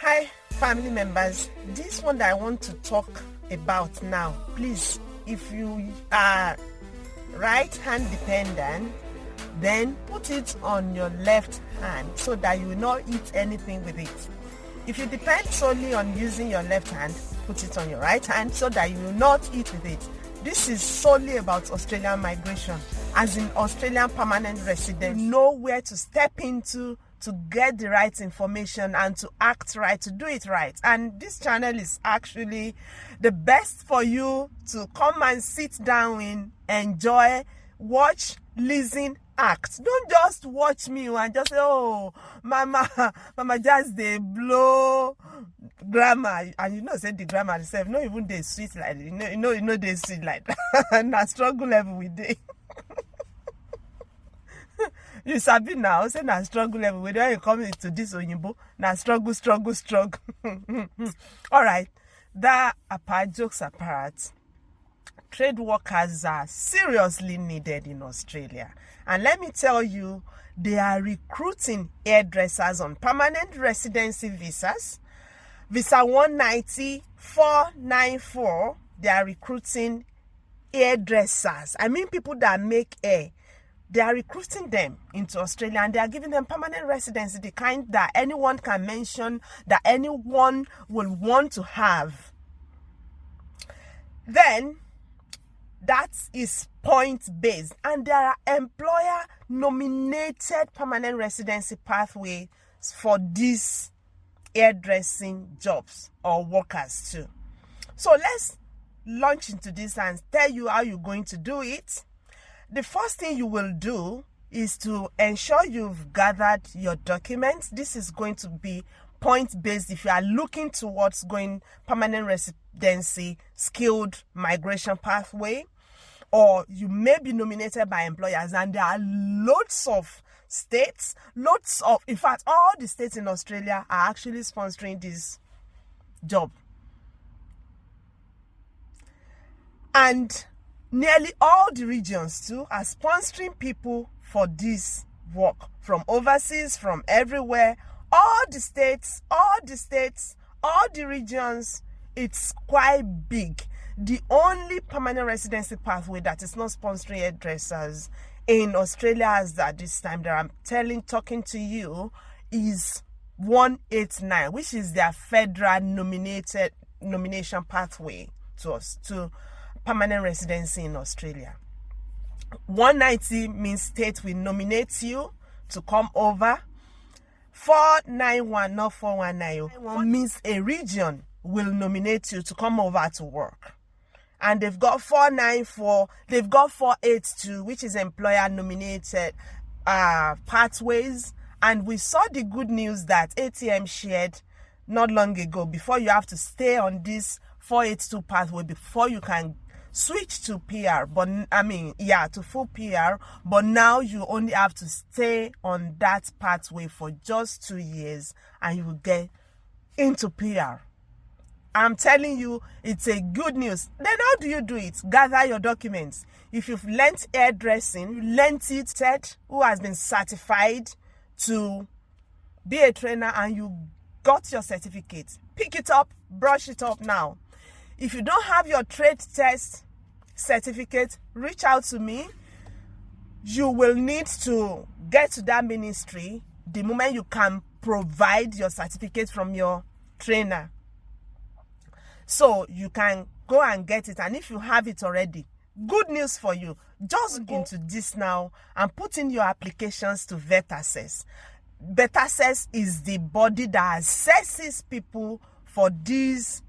Hi, family members. This one that I want to talk about now, please, if you are right hand dependent, then put it on your left hand so that you will not eat anything with it. If you depend solely on using your left hand, put it on your right hand so that you will not eat with it. This is solely about Australian migration, as in Australian permanent residents know where to step into to get the right information and to act right, to do it right. And this channel is actually the best for you to come and sit down in, enjoy, watch, listen, act. Don't just watch me and just say, oh, mama just they blow grammar. And you know, say the grammar itself, not even they sweet like you know they sweet like that. Na struggle level with they. You sabi now, say na struggle level. When you come into this Oyinbo, na struggle. All right, that apart, jokes apart, trade workers are seriously needed in Australia. And let me tell you, they are recruiting hairdressers on permanent residency visas. Visa 190, 494, they are recruiting hairdressers. I mean people that make hair. They are recruiting them into Australia and they are giving them permanent residency, the kind that anyone can mention, that anyone will want to have. Then, that is point-based, and there are employer-nominated permanent residency pathways for these hairdressing jobs or workers too. So let's launch into this and tell you how you're going to do it. The first thing you will do is to ensure you've gathered your documents. This is going to be point-based if you are looking towards going permanent residency, skilled migration pathway, or you may be nominated by employers, and there are loads of states, in fact, all the states in Australia are actually sponsoring this job. And nearly all the regions too are sponsoring people for this work from overseas, from everywhere. All the states, all the regions, it's quite big. The only permanent residency pathway that is not sponsoring hairdressers in Australia as at this time that I'm talking to you is 189, which is their federal nomination pathway to us, to permanent residency in Australia. 190 means state will nominate you to come over. 491, not 419. 491 means a region will nominate you to come over to work. And they've got 494, they've got 482, which is employer nominated pathways. And we saw the good news that ATM shared not long ago. Before, you have to stay on this 482 pathway before you can switch to PR, to full PR, but now you only have to stay on that pathway for just 2 years and you will get into PR. I'm telling you, it's a good news. Then how do you do it? Gather your documents. If you've learnt hairdressing, who has been certified to be a trainer and you got your certificate, pick it up, brush it up now. If you don't have your trade test certificate, reach out to me. You will need to get to that ministry the moment you can provide your certificate from your trainer. So you can go and get it, and if you have it already, good news for you. Just go into this now and put in your applications to VetAssess. VetAssess is the body that assesses people for this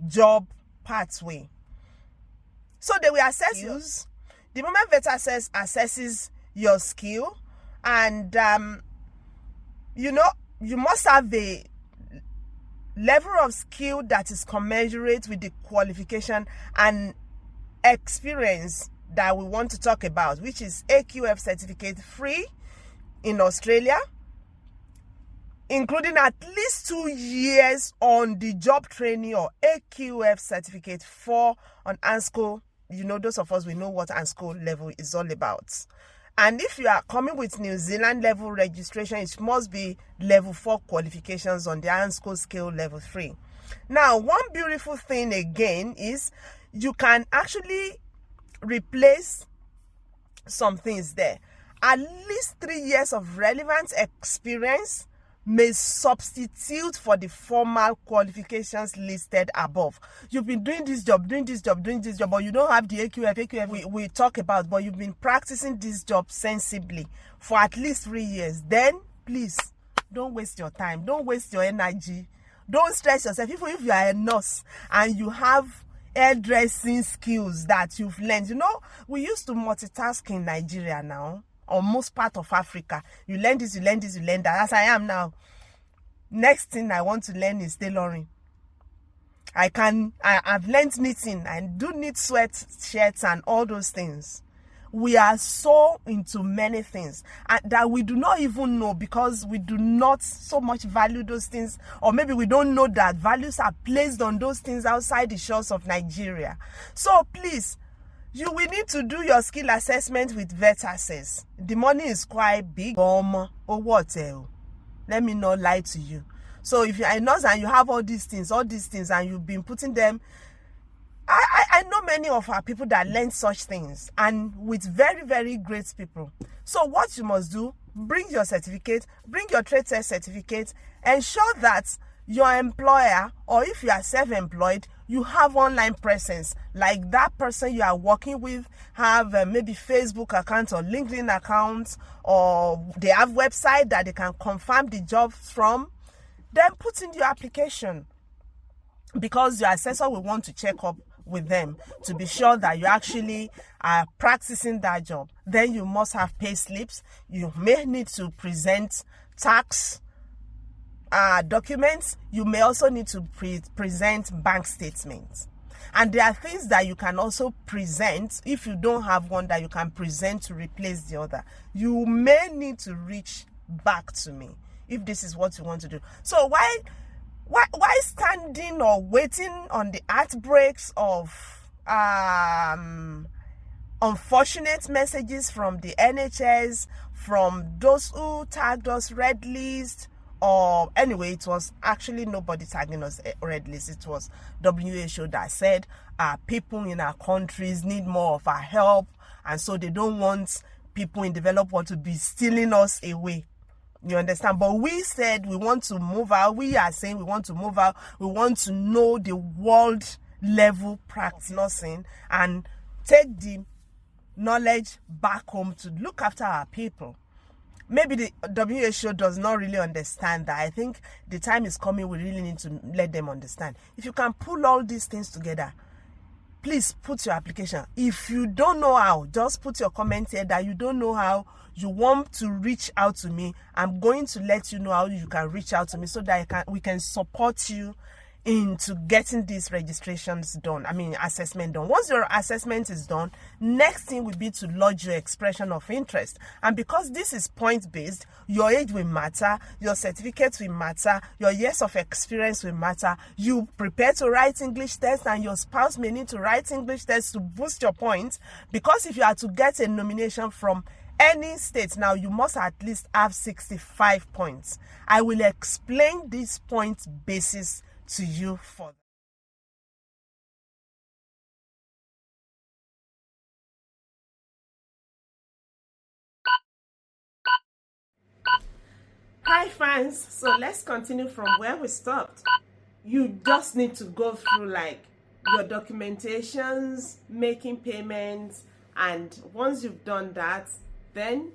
job pathway. So they will assess you. The moment VetAssess assesses your skill, and you must have a level of skill that is commensurate with the qualification and experience that we want to talk about, which is AQF certificate free in Australia, including at least 2 years on the job training, or AQF certificate 4 on ANSCO. Those of us, we know what ANSCO level is all about. And if you are coming with New Zealand level registration, it must be level 4 qualifications on the ANSCO scale level 3. Now, one beautiful thing again is you can actually replace some things there. At least 3 years of relevant experience may substitute for the formal qualifications listed above. You've been doing this job, but you don't have the AQF we talk about, but you've been practicing this job sensibly for at least 3 years. Then, please, don't waste your time. Don't waste your energy. Don't stress yourself. Even if you are a nurse and you have hairdressing skills that you've learned. You know, we used to multitask in Nigeria now, or most part of Africa. You learn this, you learn this, you learn that. As I am now, next thing I want to learn is tailoring. I've learned knitting. I do knit sweatshirts and all those things. We are so into many things that we do not even know, because we do not so much value those things, or maybe we don't know that values are placed on those things outside the shores of Nigeria. So please, you will need to do your skill assessment with Hairdressers. The money is quite big. Or what? Let me not lie to you. So if you're a nurse and you have all these things, and you've been putting them, I know many of our people that learn such things, and with very, very great people. So what you must do, bring your certificate, bring your trade test certificate, ensure that your employer, or if you are self-employed, you have online presence. Like that person you are working with have maybe Facebook account or LinkedIn account, or they have website that they can confirm the job from. Then put in your application, because your assessor will want to check up with them to be sure that you actually are practicing that job. Then you must have pay slips. You may need to present tax documents. You may also need to present bank statements. And there are things that you can also present if you don't have one that you can present to replace the other. You may need to reach back to me if this is what you want to do. So why standing or waiting on the outbreaks of unfortunate messages from the NHS, from those who tagged us red list, or anyway, it was actually nobody tagging us red list. It was WHO that said people in our countries need more of our help, and so they don't want people in developed world to be stealing us away. You understand? But we said we want to move out. We are saying we want to move out. We want to know the world level practice nursing and take the knowledge back home to look after our people. Maybe the WHO does not really understand that. I think the time is coming. We really need to let them understand. If you can pull all these things together, please put your application. If you don't know how, just put your comment here that you don't know how. You want to reach out to me. I'm going to let you know how you can reach out to me, so that we can support you into getting these registrations done. Assessment done. Once your assessment is done, next thing will be to lodge your expression of interest. And because this is point-based, your age will matter, your certificates will matter, your years of experience will matter. You prepare to write English tests, and your spouse may need to write English tests to boost your points. Because if you are to get a nomination from any state now, you must at least have 65 points. I will explain this point basis to you further. Hi friends, so let's continue from where we stopped. You just need to go through like your documentations, making payments, and once you've done that, then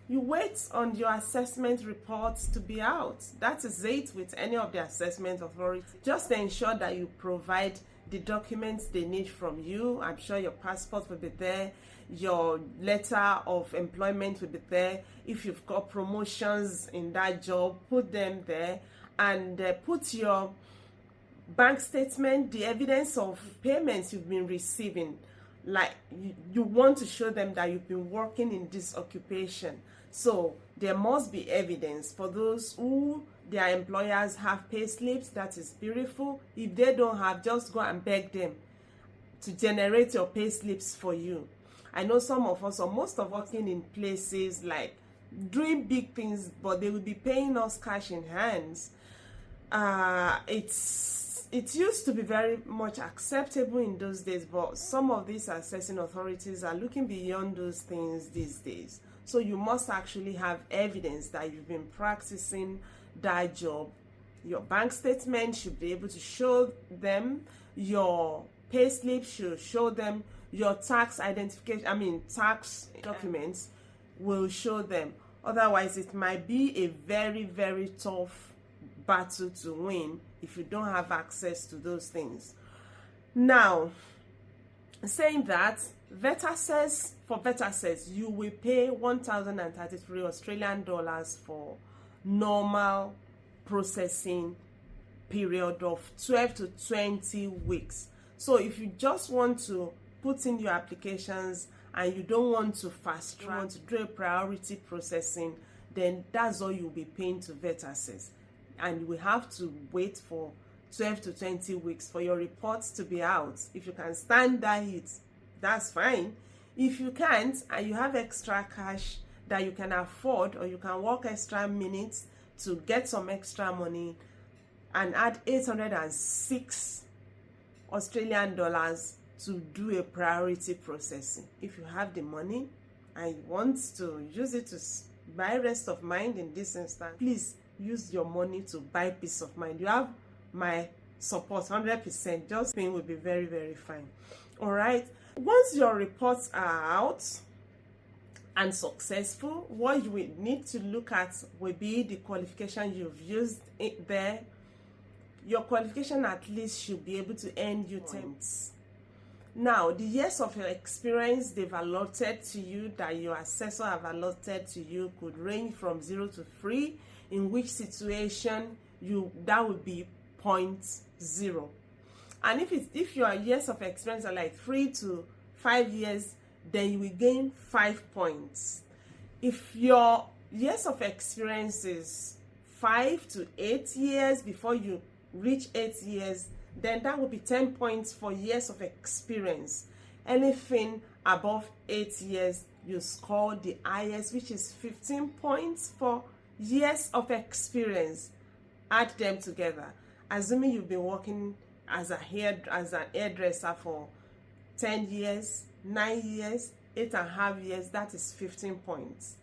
you wait on your assessment reports to be out. That is it with any of the assessment authority. Just ensure that you provide the documents they need from you. I'm sure your passport will be there, your letter of employment will be there. If you've got promotions in that job, put them there, and put your bank statement, the evidence of payments you've been receiving. Like you want to show them that you've been working in this occupation. So there must be evidence. For those who their employers have pay slips, that is beautiful. If they don't have, just go and beg them to generate your pay slips for you. I know some of us, or most of us, working in places like doing big things, but they will be paying us cash in hands. It used to be very much acceptable in those days, but some of these assessing authorities are looking beyond those things these days. So you must actually have evidence that you've been practicing that job. Your bank statement should be able to show them, your pay slip should show them, your tax identification, tax documents will show them. Otherwise, it might be a very, very tough battle to win if you don't have access to those things. Now, saying that, for vet assess, you will pay 1,033 Australian dollars for normal processing period of 12 to 20 weeks. So if you just want to put in your applications and you don't want to fast track, you want to do a priority processing, then that's all you'll be paying to vet assess. And you will have to wait for 12 to 20 weeks for your reports to be out. If you can stand that heat, that's fine. If you can't, and you have extra cash that you can afford, or you can work extra minutes to get some extra money and add 806 Australian dollars to do a priority processing. If you have the money and you want to use it to buy rest of mind in this instance, please use your money to buy peace of mind. You have my support 100%. Just paying will be very, very fine. All right. Once your reports are out and successful, what you will need to look at will be the qualification you've used there. Your qualification at least should be able to earn you points. Now, the years of your experience they've allotted to you, that your assessor have allotted to you, could range from 0 to 3, in which situation that would be 0.0. And if your years of experience are like 3 to 5 years, then you will gain 5 points. If your years of experience is 5 to 8 years before you reach 8 years, then that will be 10 points for years of experience. Anything above 8 years, you score the highest, which is 15 points for years of experience. Add them together. Assuming you've been working as an hairdresser for 10 years, 9 years, 8.5 years, that is 15 points.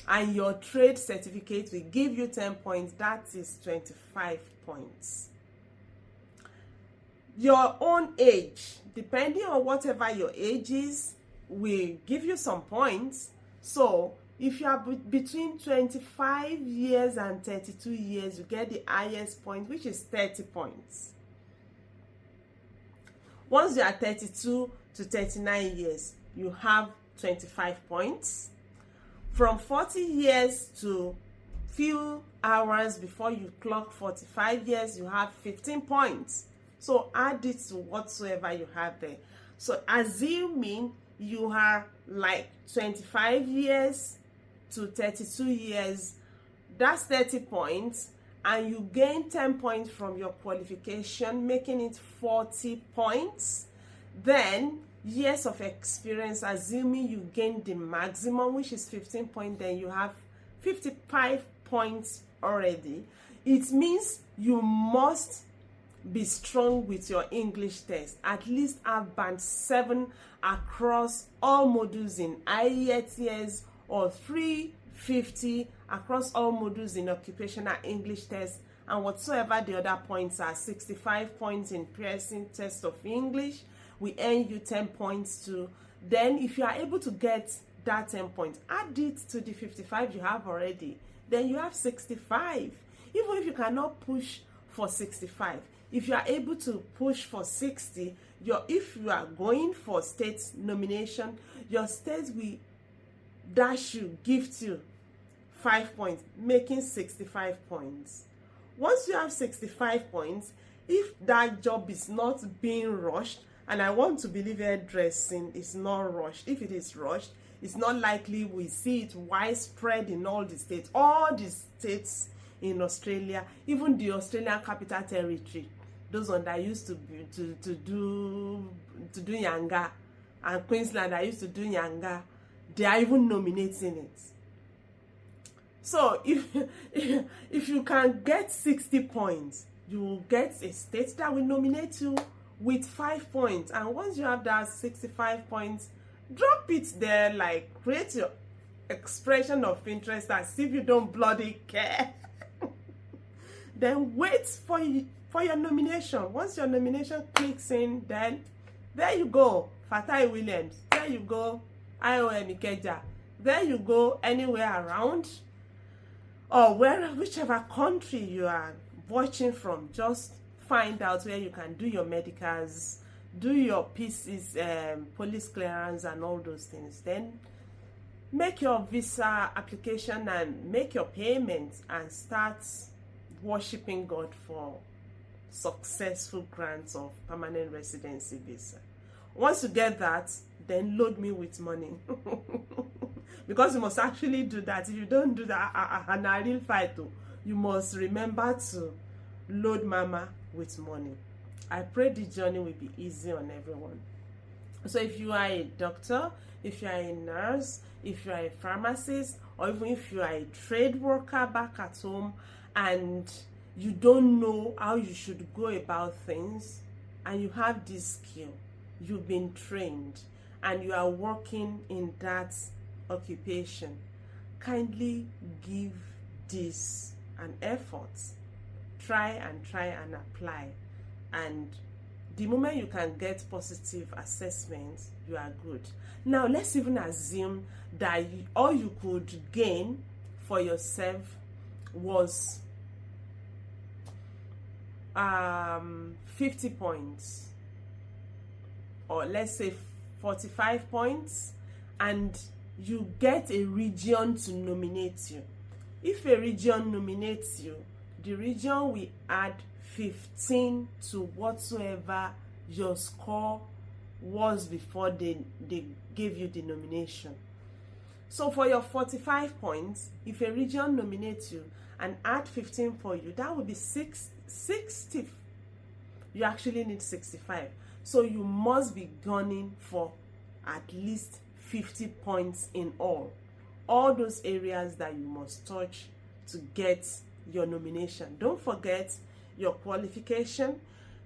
And your trade certificate will give you 10 points, that is 25 points. Your own age, depending on whatever your age is, will give you some points. So if you are between 25 years and 32 years, you get the highest point, which is 30 points. Once you are 32 to 39 years, you have 25 points. From 40 years to few hours before you clock 45 years, you have 15 points. So add it to whatsoever you have there. So assuming you are like 25 years to 32 years, that's 30 points, and you gain 10 points from your qualification, making it 40 points. Then years of experience, assuming you gain the maximum, which is 15 points, then you have 55 points already. It means you must be strong with your English test, at least have band 7 across all modules in IELTS, or 350 across all modules in occupational English test, and whatsoever the other points are. 65 points in Pearson test of English, we earn you 10 points too. Then if you are able to get that 10 points, add it to the 55 you have already, then you have 65. Even if you cannot push for 65, if you are able to push for 60, if you are going for state nomination, your state will dash you, gift you 5 points, making 65 points. Once you have 65 points, if that job is not being rushed, and I want to believe hairdressing is not rushed. If it is rushed, it's not likely we see it widespread in all the states. All the states in Australia, even the Australian Capital Territory, those ones that used to do Yanga, and Queensland, I used to do Yanga, they are even nominating it. So if you can get 60 points, you will get a state that will nominate you with 5 points. And once you have that 65 points, drop it there, like create your expression of interest as if you don't bloody care. Then wait for your nomination. Once your nomination clicks in, then there you go, Fatai Williams. There you go, IOM Ikeja. There you go, anywhere around, or whichever country you are watching from. Just find out where you can do your medicals, do your pieces, police clearance and all those things. Then make your visa application and make your payments and start worshiping God for successful grants of permanent residency visa. Once you get that, then load me with money. Because you must actually do that. If you don't do that, and I real fight too, you must remember to load mama with money. I pray the journey will be easy on everyone. So if you are a doctor, if you are a nurse, if you are a pharmacist, or even if you are a trade worker back at home and you don't know how you should go about things, and you have this skill, you've been trained, and you are working in that occupation, kindly give this an effort. Try and apply, and the moment you can get positive assessments, you are good. Now let's even assume that all you could gain for yourself was 50 points, or let's say 45 points, and you get a region to nominate you. If a region nominates you, the region will add 15 to whatsoever your score was before they gave you the nomination. So for your 45 points, if a region nominates you and add 15 for you, that would be 60. You actually need 65. So you must be gunning for at least 50 points in all those areas that you must touch to get your nomination. Don't forget your qualification,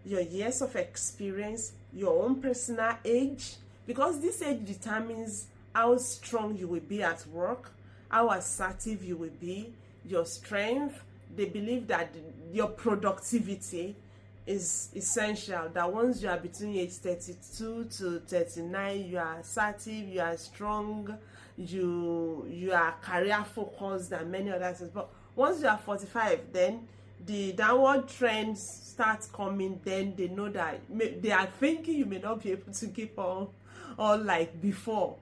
your years of experience, your own personal age, because this age determines how strong you will be at work, how assertive you will be, your strength. They believe that your productivity is essential, that once you are between age 32 to 39, you are assertive, you are strong, you are career focused and many other things. But once you are 45, then the downward trends start coming. Then they know that they are thinking you may not be able to keep on like before.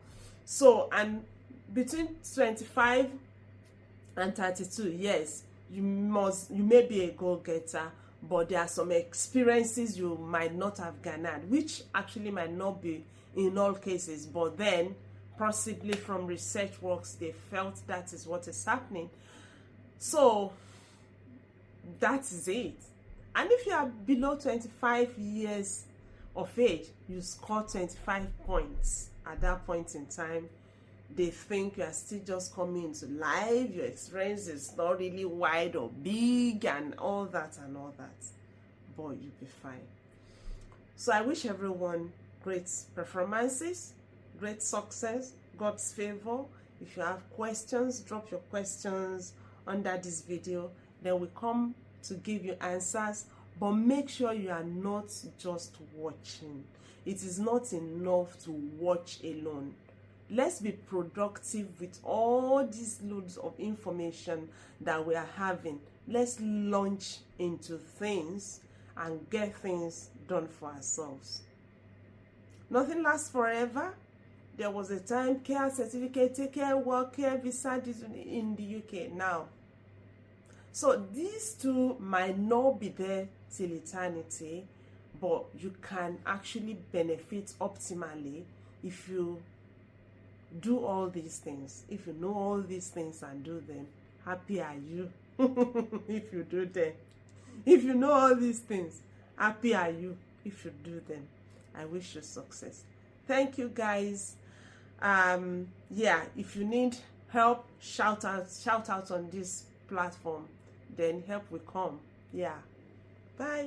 So, and between 25 and 32, yes, you may be a goal-getter, but there are some experiences you might not have garnered, which actually might not be in all cases, but then possibly from research works they felt that is what is happening. So that is it. And if you are below 25 years of age, you score 25 points at that point in time, they think you are still just coming into life, your experience is not really wide or big and all that, but you'll be fine. So I wish everyone great performances, great success, God's favor. If you have questions, drop your questions under this video, then we come to give you answers. But make sure you are not just watching. It is not enough to watch alone. Let's be productive with all these loads of information that we are having. Let's launch into things and get things done for ourselves. Nothing lasts forever. There was a time care certificate, take care, work care, visa in the UK now. So these two might not be there till eternity, but you can actually benefit optimally if you do all these things. If you know all these things and do them, happy are you if you do them. If you know all these things, happy are you if you do them. I wish you success. Thank you, guys. Yeah, if you need help, shout out on this platform, then help will come. Yeah, bye.